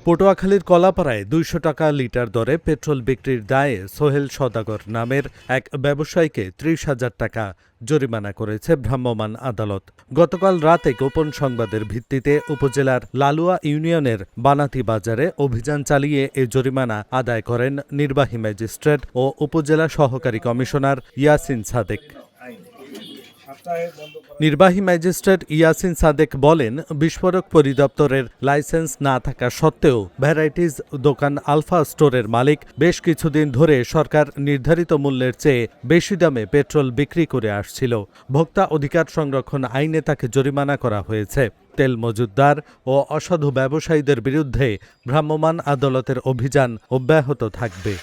পটুয়াখালীর কলাপাড়ায় ২০০ টাকা লিটার দরে পেট্রোল বিক্রির দায়ে সোহেল সওদাগর নামের এক ব্যবসায়ীকে ৩০,০০০ টাকা জরিমানা করেছে ভ্রাম্যমাণ আদালত। গতকাল রাতে গোপন সংবাদের ভিত্তিতে উপজেলার লালুয়া ইউনিয়নের বানাতি বাজারে অভিযান চালিয়ে এ জরিমানা আদায় করেন নির্বাহী ম্যাজিস্ট্রেট ও উপজেলা সহকারী কমিশনার ইয়াসিন সাদেক। নির্বাহী ম্যাজিস্ট্রেট ইয়াসিন সাদেক বলেন, বিস্ফোরক পরিদপ্তরের লাইসেন্স না থাকা সত্ত্বেও ভ্যারাইটিজ দোকান আলফা স্টোরের মালিক বেশ কিছুদিন ধরে সরকার নির্ধারিত মূল্যের চেয়ে বেশি দামে পেট্রোল বিক্রি করে আসছিল। ভোক্তা অধিকার সংরক্ষণ আইনে তাকে জরিমানা করা হয়েছে। তেল মজুতদার ও অসাধু ব্যবসায়ীদের বিরুদ্ধে ভ্রাম্যমাণ আদালতের অভিযান অব্যাহত থাকবে।